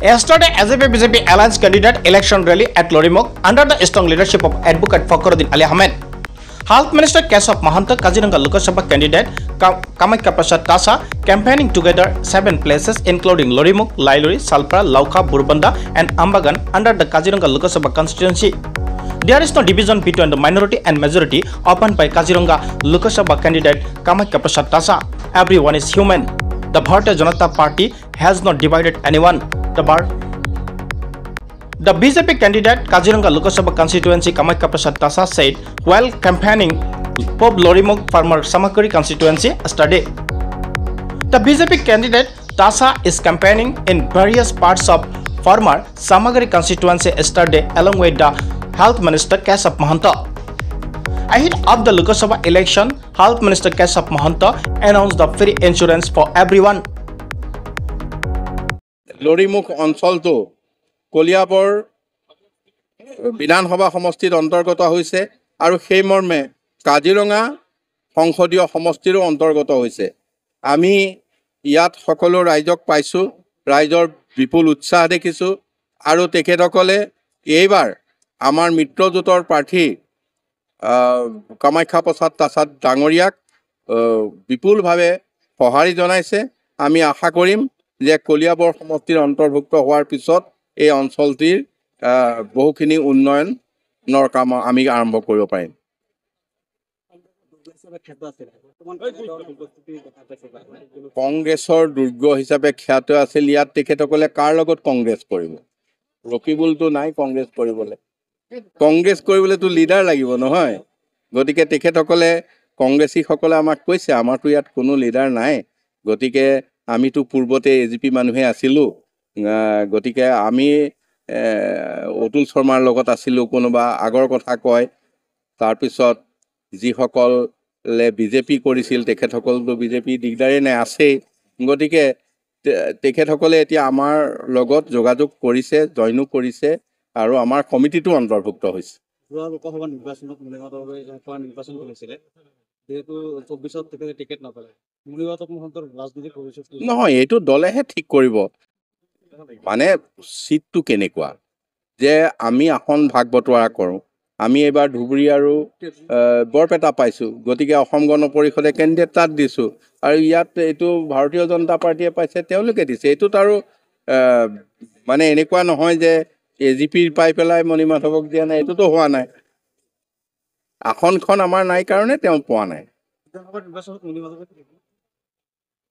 Yesterday, SJP-BJP alliance candidate election rally at Lorimok under the strong leadership of Advocate Fakhruddin Ali Ahmed. Health Minister Keshav Mahanta, Kaziranga Lok Sabha candidate Kamakhya Prasad Tasa campaigning together 7 places including Lorimok, Lailuri, Salpara, Laukha, Burbanda and Ambagan under the Kaziranga Lok Sabha constituency. There is no division between the minority and majority opened by Kaziranga Lok Sabha candidate Kamakhya Prasad Tasa. Everyone is human. The Bharatiya Janata Party has not divided anyone. The BJP candidate Kaziranga Lok Sabha constituency Kamakhya Prasad Tasa said while campaigning Pob Lorimok Farmer Samakari constituency yesterday. The BJP candidate Tasa is campaigning in various parts of Farmer Samakari constituency yesterday along with the Health Minister Keshav Mahanta. Ahead of the Lok Sabha election, Health Minister Keshav Mahanta announced the free insurance for everyone. Lorimok অঞ্চলটো কলিয়াবৰ বিধানসভা সমষ্টিৰ অন্তৰ্গত হৈছে আৰু সেই মৰ্মে কাজিৰঙা সংসদীয় সমষ্টিৰো অন্তৰ্গত হৈছে। আমি ইয়াত সকলো ৰাইজক পাইছো, ৰাইজৰ বিপুল উৎসাহ দেখিছো আৰু তেখেতসকলে এইবাৰ আমাৰ মিত্ৰজোঁটৰ প্ৰাৰ্থী কামাখ্যা প্ৰসাদ তাছাদ ডাঙৰীয়াক বিপুলভাৱে সঁহাৰি জনাইছে। আমি আশা কৰিম যে কলিয়াবৰ সমষ্টিৰ অন্তৰ্ভুক্ত হোৱাৰ পিছত এই অঞ্চলটিৰ বহুখিনি উন্নয়নৰ কাম আমি আৰম্ভ কৰিব পাৰিম। কংগ্ৰেছৰ দুৰ্গ হিচাপে খ্যাত আছিল ইয়াত। তেখেতসকলে কাৰ লগত কংগ্ৰেছ কৰিব? ৰকিবুলটো নাই কংগ্ৰেছ কৰিবলৈ। কংগ্ৰেছ কৰিবলৈতো লিডাৰ লাগিব নহয়। গতিকে তেখেতসকলে কংগ্ৰেছীসকলে আমাক কৈছে আমাৰতো ইয়াত কোনো লিডাৰ নাই, গতিকে আমিতো পূৰ্বতে এজিপি মানুহে আছিলোঁ, গতিকে আমি অতুল শৰ্মাৰ লগত আছিলোঁ কোনোবা আগৰ কথা কয়। তাৰপিছত যিসকলে বিজেপি কৰিছিল তেখেতসকলতো বিজেপি দিগদাৰেই নাই, আছেই। গতিকে তেখেতসকলে এতিয়া আমাৰ লগত যোগাযোগ কৰিছে, জইনো কৰিছে আৰু আমাৰ কমিটিটো অন্তৰ্ভুক্ত হৈছে। লোকসভা নিৰ্বাচনত নিৰ্বাচন কৰিছিলে, যেহেতু 24ত তেখেতে টিকেট নাপালে, ৰাজনীতিক ভৱিষ্যত নহয়, এইটো দলেহে ঠিক কৰিব। মানে চিটটো কেনেকুৱা যে আমি আসন ভাগ বতৰা কৰোঁ। আমি এইবাৰ ধুবুৰী আৰু বৰপেটা পাইছোঁ, গতিকে অসম গণ পৰিষদে কেণ্ডিডেট তাত দিছোঁ আৰু ইয়াত এইটো ভাৰতীয় জনতা পাৰ্টীয়ে পাইছে, তেওঁলোকে দিছে। এইটোত আৰু মানে এনেকুৱা নহয় যে এজিপিৰ পাই পেলাই মণিমাধৱক দিয়া নাই, এইটোতো হোৱা নাই। আসনখন আমাৰ নাই কাৰণে তেওঁ পোৱা নাই।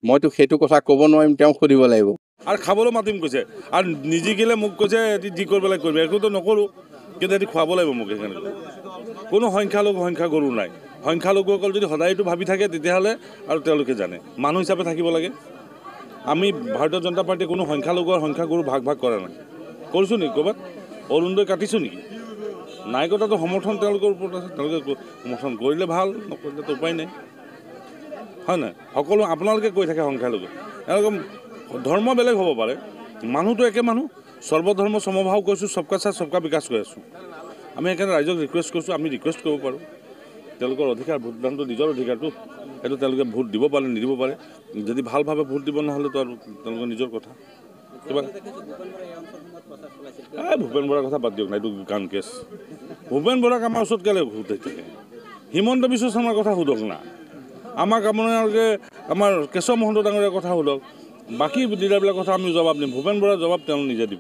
মইতো সেইটো কথা ক'ব নোৱাৰিম, তেওঁক সুধিব লাগিব। আৰু খাবলৈ মাতিম কৈছে আৰু নিজিকিলে মোক কৈছে যি কৰিব লাগে কৰিবি, একোতো নকৰোঁ, কিন্তু এটি খুৱাব লাগিব মোক। সেইকাৰণে কোনো সংখ্যালঘু সংখ্যাগুৰু নাই। সংখ্যালঘুসকল যদি সদায়তো ভাবি থাকে তেতিয়াহ'লে আৰু তেওঁলোকে জানে মানুহ হিচাপে থাকিব লাগে। আমি ভাৰতীয় জনতা পাৰ্টীয়ে কোনো সংখ্যালঘু আৰু সংখ্যাগুৰু ভাগ কৰা নাই। কৰিছোঁ নেকি ক'ৰবাত? অৰুণোদয় কাটিছোঁ নেকি? নাই কটাটো সমৰ্থন তেওঁলোকৰ ওপৰত আছে, তেওঁলোকে সমৰ্থন কৰিলে ভাল, নকৰিলেতো উপায় নাই, হয় নাই? সকলো আপোনালোকে কৈ থাকে সংখ্যালঘু, তেওঁলোকে ধৰ্ম বেলেগ হ'ব পাৰে, মানুহটো একে মানুহ। সৰ্বধৰ্ম সমভাৱ কৈছোঁ, সবকা সাথ সবকা বিকাশ কৈ আছোঁ। আমি সেইকাৰণে ৰাইজক ৰিকুৱেষ্ট কৰিছোঁ, আমি ৰিকুৱেষ্ট কৰিব পাৰোঁ। তেওঁলোকৰ অধিকাৰ, ভোটদানটো নিজৰ অধিকাৰটো, সেইটো তেওঁলোকে ভোট দিব পাৰে নিদিব পাৰে। যদি ভালভাৱে ভোট দিব নহ'লেতো আৰু তেওঁলোকৰ নিজৰ কথা। কিবা ভূপেন বৰাৰ কথা বাদ দিয়ক না, এইটো গান কেছ। ভূপেন বৰাক আমাৰ ওচৰত কেলৈ সুধি থাকে? হিমন্ত বিশ্ব শৰ্মাৰ কথা সোধক না, আমাক আপোনালোকে আমাৰ কেশৱ মহন্ত ডাঙৰীয়াৰ কথা সোধক। বাকী লিডাৰবিলাকৰ কথা আমি জবাব দিম, ভূপেন বৰাৰ জবাব তেওঁ নিজে দিব।